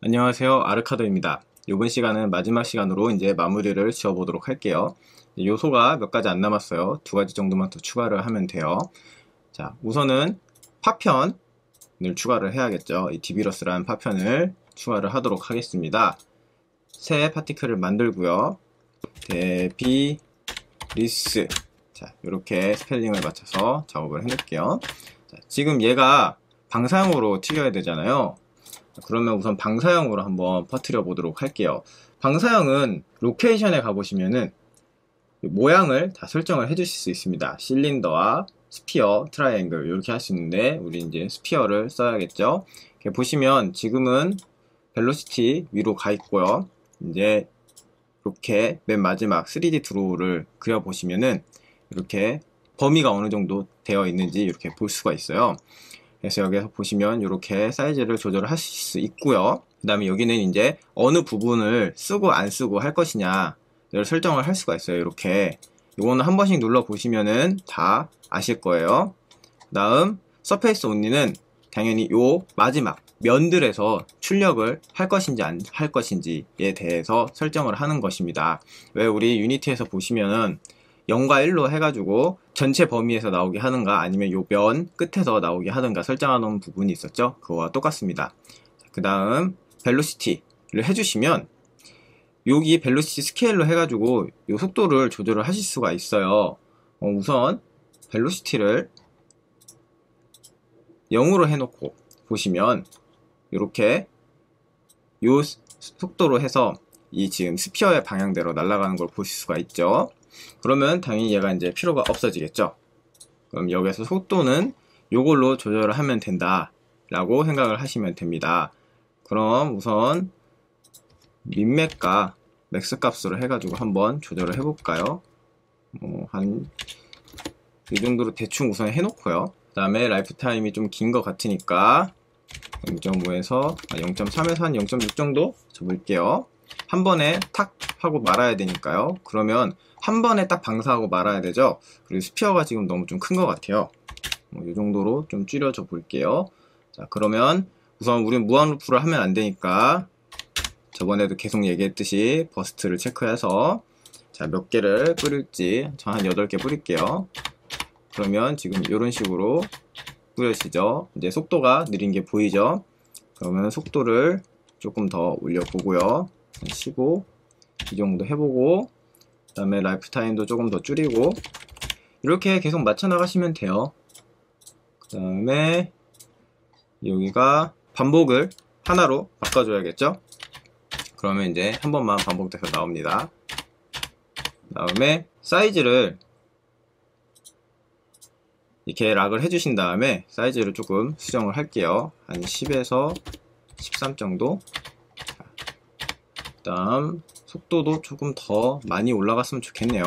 안녕하세요, 아르카드입니다. 이번 시간은 마지막 시간으로 이제 마무리를 지어 보도록 할게요. 요소가 몇 가지 안 남았어요. 두 가지 정도만 더 추가를 하면 돼요. 자, 우선은 파편을 추가를 해야겠죠. 이 디비러스라는 파편을 추가를 하도록 하겠습니다. 새 파티클을 만들고요. 데비리스. 자, 이렇게 스펠링을 맞춰서 작업을 해놓을게요. 자, 지금 얘가 방사형으로 튀겨야 되잖아요. 그러면 우선 방사형으로 한번 퍼뜨려 보도록 할게요. 방사형은 로케이션에 가보시면은 모양을 다 설정을 해 주실 수 있습니다. 실린더와 스피어, 트라이앵글 이렇게 할 수 있는데 우리 이제 스피어를 써야겠죠. 이렇게 보시면 지금은 벨로시티 위로 가 있고요. 이제 이렇게 맨 마지막 3D 드로우를 그려 보시면은 이렇게 범위가 어느 정도 되어 있는지 이렇게 볼 수가 있어요. 그래서 여기서 보시면 이렇게 사이즈를 조절을 하실 수 있고요. 그 다음에 여기는 이제 어느 부분을 쓰고 안 쓰고 할 것이냐 를 설정을 할 수가 있어요. 이렇게 이거는 한 번씩 눌러 보시면은 다 아실 거예요. 그 다음 서페이스 온리는 당연히 요 마지막 면들에서 출력을 할 것인지 안 할 것인지에 대해서 설정을 하는 것입니다. 왜 우리 유니티에서 보시면은 0과 1로 해가지고 전체 범위에서 나오게 하는가 아니면 요 면 끝에서 나오게 하는가 설정하는 부분이 있었죠. 그거와 똑같습니다. 그 다음 벨로시티를 해주시면 여기 벨로시티 스케일로 해가지고 요 속도를 조절을 하실 수가 있어요. 우선 벨로시티를 0으로 해놓고 보시면 이렇게 요 속도로 해서 이 지금 스피어의 방향대로 날아가는 걸 보실 수가 있죠. 그러면 당연히 얘가 이제 필요가 없어지겠죠. 그럼 여기서 속도는 요걸로 조절을 하면 된다 라고 생각을 하시면 됩니다. 그럼 우선 민맥과 맥스 값으로 해가지고 한번 조절을 해볼까요? 한 이 정도로 대충 우선 해놓고요. 그 다음에 라이프 타임이 좀 긴 것 같으니까 0.5에서 0.3에서 한 0.6 정도 접을게요. 한 번에 탁 하고 말아야 되니까요. 그러면 한 번에 딱 방사하고 말아야 되죠. 그리고 스피어가 지금 너무 좀 큰 것 같아요. 이 정도로 좀 줄여줘 볼게요. 자, 그러면 우선 우리는 무한 루프를 하면 안 되니까 저번에도 계속 얘기했듯이 버스트를 체크해서 자, 몇 개를 뿌릴지 저 한 8개 뿌릴게요. 그러면 지금 이런 식으로 뿌려지죠. 이제 속도가 느린 게 보이죠. 그러면 속도를 조금 더 올려보고요. 15 이 정도 해보고 그 다음에 라이프 타임도 조금 더 줄이고 이렇게 계속 맞춰 나가시면 돼요. 그 다음에 여기가 반복을 하나로 바꿔줘야겠죠. 그러면 이제 한 번만 반복돼서 나옵니다. 그 다음에 사이즈를 이렇게 락을 해주신 다음에 사이즈를 조금 수정을 할게요. 한 10에서 13 정도. 그 다음 속도도 조금 더 많이 올라갔으면 좋겠네요.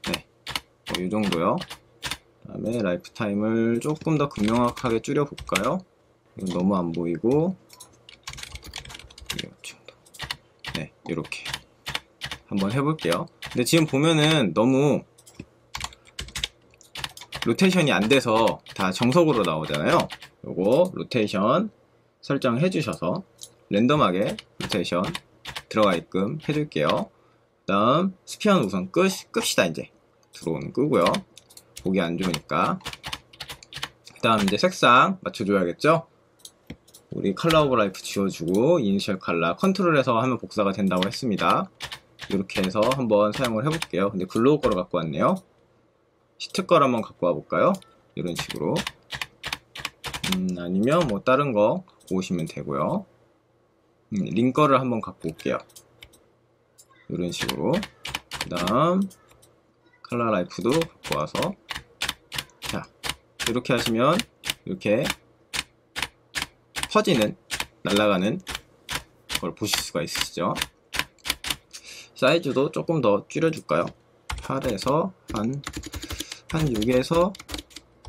네, 이 정도요. 그 다음에 라이프 타임을 조금 더 극명하게 줄여볼까요? 이건 너무 안 보이고 이 정도. 네, 이렇게 한번 해볼게요. 근데 지금 보면은 너무 로테이션이 안 돼서 다 정석으로 나오잖아요. 요거 로테이션 설정해 주셔서 랜덤하게 로테이션 들어가 있게끔 해줄게요. 그 다음 스피어는 우선 끕시다. 이제 드로우는 끄고요. 보기 안 좋으니까. 그 다음 이제 색상 맞춰줘야겠죠. 우리 컬러 오브 라이프 지워주고 이니셜 컬러 컨트롤해서 하면 복사가 된다고 했습니다. 이렇게 해서 한번 사용을 해볼게요. 근데 글로우 거로 갖고 왔네요. 시트 걸 한번 갖고 와볼까요? 이런 식으로. 아니면 뭐 다른 거 갖고 오시면 되고요. 링 거를 한번 갖고 올게요. 이런 식으로. 그 다음 컬러 라이프도 갖고 와서 자, 이렇게 하시면 이렇게 퍼지는 날아가는 걸 보실 수가 있으시죠. 사이즈도 조금 더 줄여줄까요? 8에서 한 6에서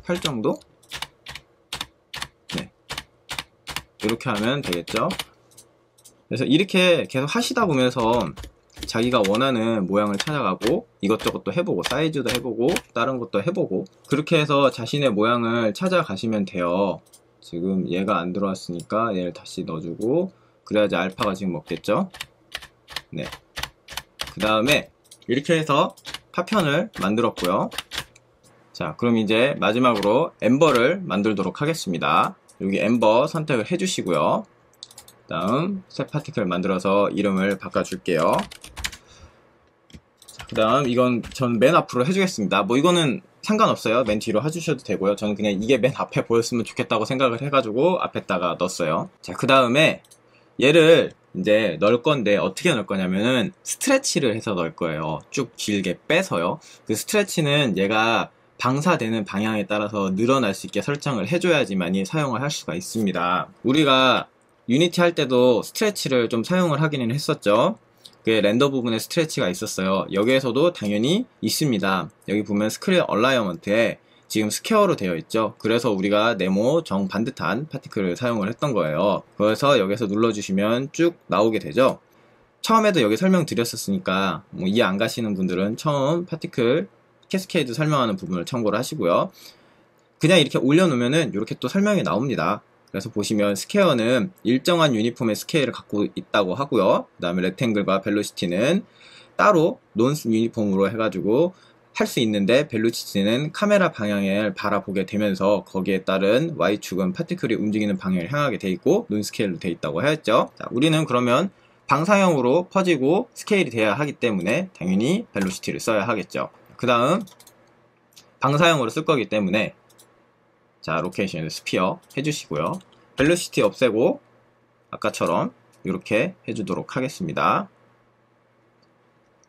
8 정도? 네, 이렇게 하면 되겠죠. 그래서 이렇게 계속 하시다 보면서 자기가 원하는 모양을 찾아가고 이것저것 또 해보고 사이즈도 해보고 다른 것도 해보고 그렇게 해서 자신의 모양을 찾아가시면 돼요. 지금 얘가 안 들어왔으니까 얘를 다시 넣어주고 그래야지 알파가 지금 먹겠죠. 네. 그 다음에 이렇게 해서 파편을 만들었고요. 자, 그럼 이제 마지막으로 엠버를 만들도록 하겠습니다. 여기 엠버 선택을 해주시고요. 다음 새 파티클 만들어서 이름을 바꿔줄게요. 그 다음 이건 전 맨 앞으로 해주겠습니다. 뭐 이거는 상관없어요. 맨 뒤로 해주셔도 되고요. 저는 그냥 이게 맨 앞에 보였으면 좋겠다고 생각을 해가지고 앞에다가 넣었어요. 자, 그 다음에 얘를 이제 넣을 건데 어떻게 넣을 거냐면은 스트레치를 해서 넣을 거예요. 쭉 길게 빼서요. 그 스트레치는 얘가 방사되는 방향에 따라서 늘어날 수 있게 설정을 해줘야지만이 사용을 할 수가 있습니다. 우리가 유니티 할 때도 스트레치를 좀 사용을 하기는 했었죠. 그 렌더 부분에 스트레치가 있었어요. 여기에서도 당연히 있습니다. 여기 보면 스크린 얼라이먼트에 지금 스퀘어로 되어 있죠. 그래서 우리가 네모 정반듯한 파티클을 사용을 했던 거예요. 그래서 여기서 눌러주시면 쭉 나오게 되죠. 처음에도 여기 설명드렸었으니까 뭐 이해 안 가시는 분들은 처음 파티클 캐스케이드 설명하는 부분을 참고를 하시고요. 그냥 이렇게 올려놓으면은 이렇게 또 설명이 나옵니다. 그래서 보시면 스퀘어는 일정한 유니폼의 스케일을 갖고 있다고 하고요. 그 다음에 렉탱글과 벨로시티는 따로 논 유니폼으로 해가지고 할 수 있는데 벨로시티는 카메라 방향을 바라보게 되면서 거기에 따른 Y축은 파티클이 움직이는 방향을 향하게 돼 있고 논 스케일로 돼 있다고 했죠. 자, 우리는 그러면 방사형으로 퍼지고 스케일이 돼야 하기 때문에 당연히 벨로시티를 써야 하겠죠. 그 다음 방사형으로 쓸 거기 때문에 자, 로케이션 스피어 해주시고요. 벨로시티 없애고 아까처럼 이렇게 해주도록 하겠습니다.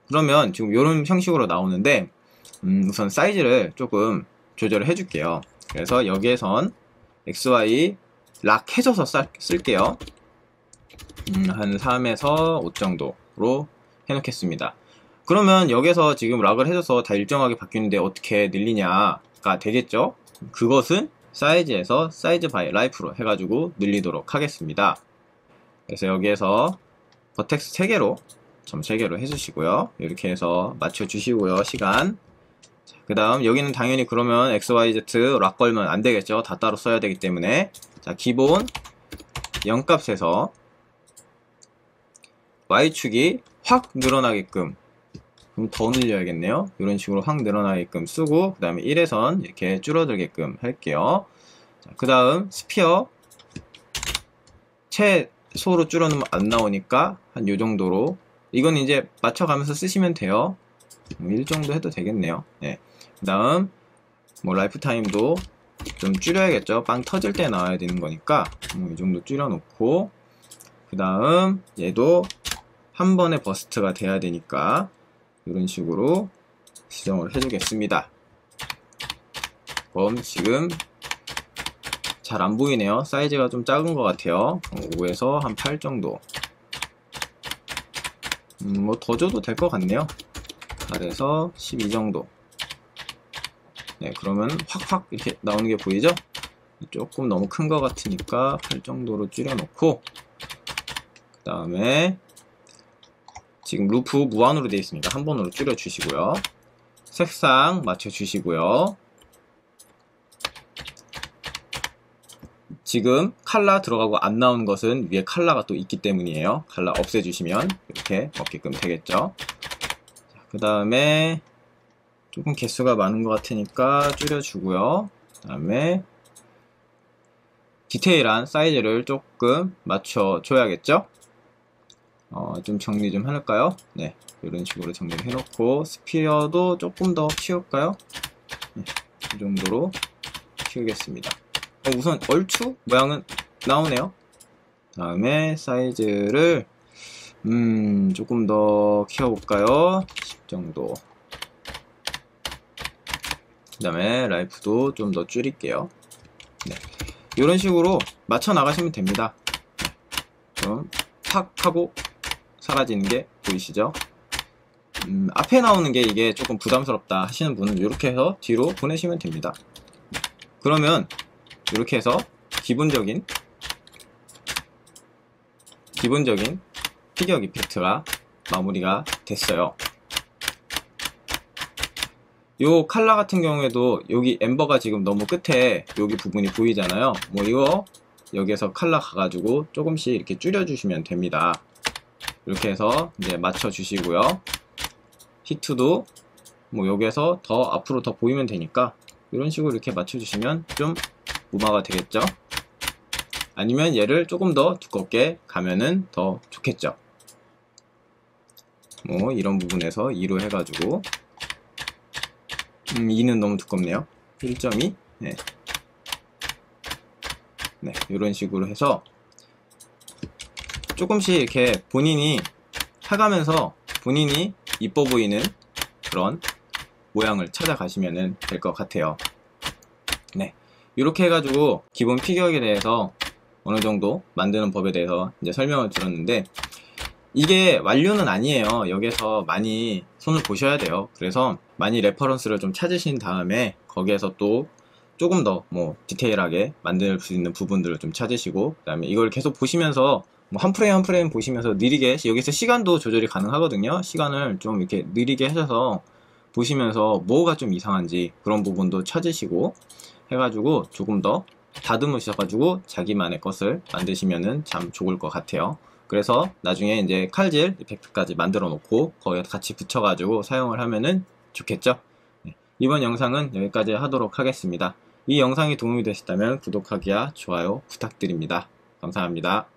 그러면 지금 이런 형식으로 나오는데 우선 사이즈를 조금 조절을 해줄게요. 그래서 여기에선 XY 락 해줘서 쓸게요. 한 3에서 5 정도로 해놓겠습니다. 그러면 여기서 지금 락을 해줘서 다 일정하게 바뀌는데 어떻게 늘리냐가 되겠죠? 그것은 사이즈에서 사이즈 바이 라이프로 해가지고 늘리도록 하겠습니다. 그래서 여기에서 버텍스 3개로 점 3개로 해주시고요. 이렇게 해서 맞춰주시고요. 시간. 그 다음 여기는 당연히 그러면 XYZ 락 걸면 안 되겠죠. 다 따로 써야 되기 때문에 자, 기본 0값에서 Y축이 확 늘어나게끔 좀 더 늘려야겠네요. 이런 식으로 확 늘어나게끔 쓰고 그 다음에 1에선 이렇게 줄어들게끔 할게요. 그 다음 스피어 최소로 줄여놓으면 안 나오니까 한 요 정도로 이건 이제 맞춰가면서 쓰시면 돼요. 1 정도 해도 되겠네요. 네. 그 다음 뭐 라이프 타임도 좀 줄여야겠죠. 빵 터질 때 나와야 되는 거니까 이 정도 줄여놓고 그 다음 얘도 한 번에 버스트가 돼야 되니까 이런 식으로 지정을 해주겠습니다. 그럼 지금 잘 안 보이네요. 사이즈가 좀 작은 것 같아요. 5에서 한 8 정도. 뭐 더 줘도 될 것 같네요. 8에서 12 정도. 네, 그러면 확확 이렇게 나오는 게 보이죠? 조금 너무 큰 것 같으니까 8 정도로 줄여놓고 그 다음에 지금 루프 무한으로 되어 있으니까 한 번으로 줄여주시고요. 색상 맞춰주시고요. 지금 칼라 들어가고 안 나오는 것은 위에 칼라가 또 있기 때문이에요. 칼라 없애주시면 이렇게 먹게끔 되겠죠. 그 다음에 조금 개수가 많은 것 같으니까 줄여주고요. 그 다음에 디테일한 사이즈를 조금 맞춰줘야겠죠. 좀 정리 좀 해놓을까요? 네, 이런 식으로 정리를 해놓고 스피어도 조금 더 키울까요? 네, 이 정도로 키우겠습니다. 우선 얼추 모양은 나오네요. 다음에 사이즈를 조금 더 키워볼까요? 10 정도. 그 다음에 라이프도 좀 더 줄일게요. 네, 이런 식으로 맞춰 나가시면 됩니다. 그럼 탁 하고 사라지는 게 보이시죠? 앞에 나오는 게 이게 조금 부담스럽다 하시는 분은 이렇게 해서 뒤로 보내시면 됩니다. 그러면 이렇게 해서 기본적인 피규어 이펙트가 마무리가 됐어요. 요 칼라 같은 경우에도 여기 엠버가 지금 너무 끝에 여기 부분이 보이잖아요. 뭐 이거 여기에서 칼라 가가지고 조금씩 이렇게 줄여주시면 됩니다. 이렇게 해서 이제 맞춰주시고요. 히트도 뭐 여기에서 더 앞으로 더 보이면 되니까 이런 식으로 이렇게 맞춰주시면 좀 무마가 되겠죠. 아니면 얘를 조금 더 두껍게 가면은 더 좋겠죠. 뭐 이런 부분에서 2로 해가지고 2는 너무 두껍네요. 1.2 네. 네, 이런 식으로 해서 조금씩 이렇게 본인이 해가면서 본인이 이뻐 보이는 그런 모양을 찾아가시면 될 것 같아요. 네, 이렇게 해가지고 기본 피규어에 대해서 어느 정도 만드는 법에 대해서 이제 설명을 드렸는데, 이게 완료는 아니에요. 여기서 많이 손을 보셔야 돼요. 그래서 많이 레퍼런스를 좀 찾으신 다음에 거기에서 또 조금 더 뭐 디테일하게 만들 수 있는 부분들을 좀 찾으시고, 그 다음에 이걸 계속 보시면서 뭐 한 프레임 한 프레임 보시면서 느리게, 여기서 시간도 조절이 가능하거든요. 시간을 좀 이렇게 느리게 하셔서 보시면서 뭐가 좀 이상한지 그런 부분도 찾으시고 해가지고 조금 더 다듬으셔가지고 자기만의 것을 만드시면은 참 좋을 것 같아요. 그래서 나중에 이제 칼질 이펙트까지 만들어 놓고 거기에 같이 붙여가지고 사용을 하면은 좋겠죠. 네, 이번 영상은 여기까지 하도록 하겠습니다. 이 영상이 도움이 되셨다면 구독하기와 좋아요 부탁드립니다. 감사합니다.